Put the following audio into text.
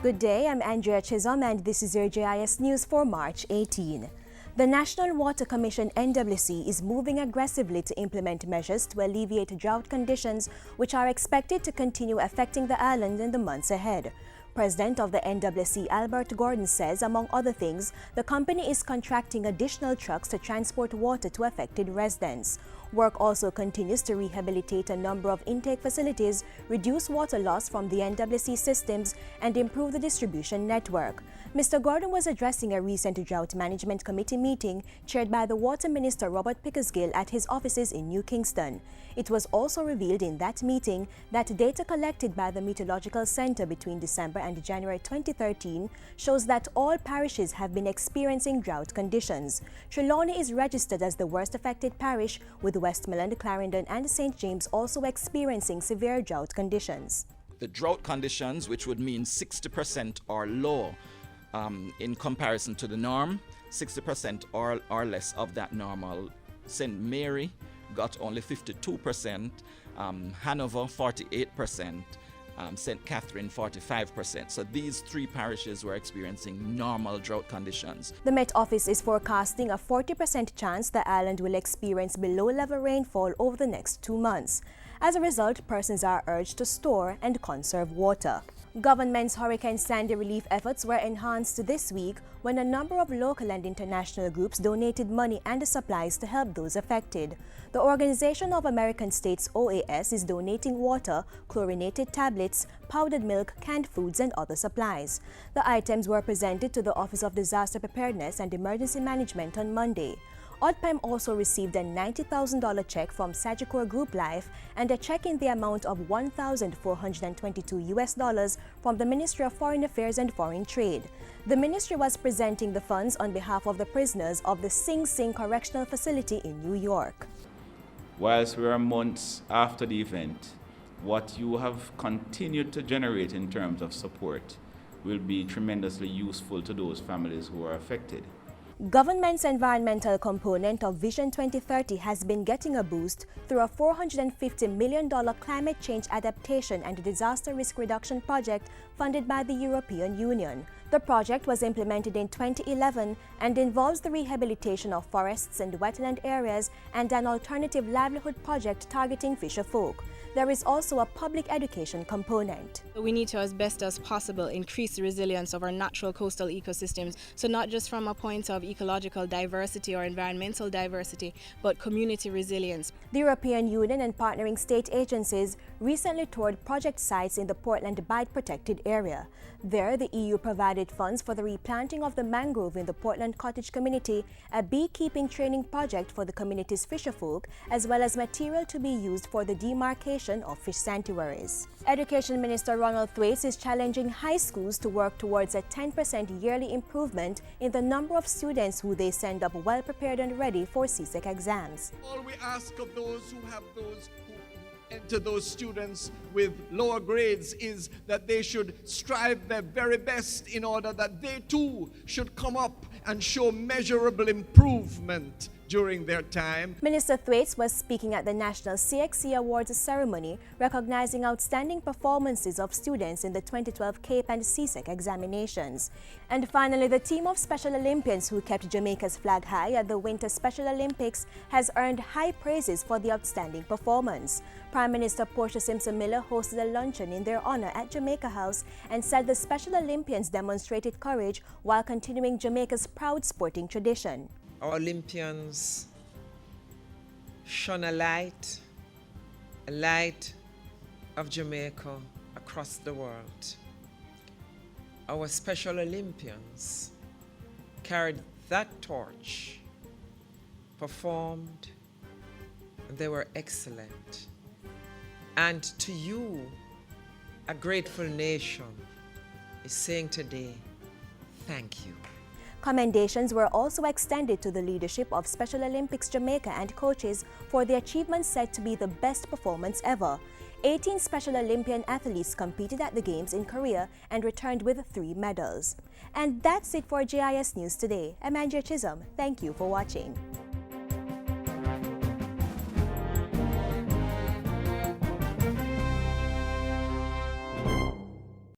Good day, I'm Andrea Chisholm and this is your JIS News for March 18. The National Water Commission NWC is moving aggressively to implement measures to alleviate drought conditions which are expected to continue affecting the island in the months ahead. President of the NWC, Albert Gordon, says, among other things, the company is contracting additional trucks to transport water to affected residents. Work also continues to rehabilitate a number of intake facilities, reduce water loss from the NWC systems, and improve the distribution network. Mr. Gordon was addressing a recent Drought Management Committee meeting chaired by the Water Minister Robert Pickersgill at his offices in New Kingston. It was also revealed in that meeting that data collected by the Meteorological Center between December and January 2013 shows that all parishes have been experiencing drought conditions. Trelawney is registered as the worst affected parish, with Westmoreland, Clarendon and St. James also experiencing severe drought conditions. The drought conditions, which would mean 60% or lower in comparison to the norm, 60% or less of that normal. St. Mary got only 52%, Hanover 48%, St. Catherine 45%. So these three parishes were experiencing normal drought conditions. The Met Office is forecasting a 40% chance the island will experience below-level rainfall over the next 2 months. As a result, persons are urged to store and conserve water. Government's Hurricane Sandy relief efforts were enhanced this week when a number of local and international groups donated money and supplies to help those affected. The Organization of American States, OAS, is donating water, chlorinated tablets, powdered milk, canned foods, and other supplies. The items were presented to the Office of Disaster Preparedness and Emergency Management on Monday. ODPEM also received a $90,000 check from Sagicor Group Life and a check in the amount of $1,422 from the Ministry of Foreign Affairs and Foreign Trade. The ministry was presenting the funds on behalf of the prisoners of the Sing Sing Correctional Facility in New York. Whilst we are months after the event, what you have continued to generate in terms of support will be tremendously useful to those families who are affected. Government's environmental component of Vision 2030 has been getting a boost through a $450 million climate change adaptation and disaster risk reduction project funded by the European Union. The project was implemented in 2011 and involves the rehabilitation of forests and wetland areas and an alternative livelihood project targeting fisherfolk. There is also a public education component. We need to, as best as possible, increase the resilience of our natural coastal ecosystems. So not just from a point of ecological diversity or environmental diversity, but community resilience. The European Union and partnering state agencies recently toured project sites in the Portland Bight protected area. There, the EU provided funds for the replanting of the mangrove in the Portland Cottage community, a beekeeping training project for the community's fisherfolk, as well as material to be used for the demarcation of fish sanctuaries. Education Minister Ronald Thwaites is challenging high schools to work towards a 10% yearly improvement in the number of students who they send up well prepared and ready for CSEC exams. All we ask of those who enter those students with lower grades is that they should strive their very best in order that they too should come up and show measurable improvement during their time. Minister Thwaites was speaking at the National CSEC Awards ceremony, recognizing outstanding performances of students in the 2012 CAPE and CSEC examinations. And finally, the team of Special Olympians who kept Jamaica's flag high at the Winter Special Olympics has earned high praises for the outstanding performance. Prime Minister Portia Simpson-Miller hosted a luncheon in their honor at Jamaica House and said the Special Olympians demonstrated courage while continuing Jamaica's proud sporting tradition. Our Olympians shone a light of Jamaica across the world. Our Special Olympians carried that torch, performed, and they were excellent. And to you, a grateful nation is saying today, thank you. Commendations were also extended to the leadership of Special Olympics Jamaica and coaches for the achievement said to be the best performance ever. 18 Special Olympian athletes competed at the Games in Korea and returned with 3 medals. And that's it for JIS News today. I'm Andrea Chisholm. Thank you for watching.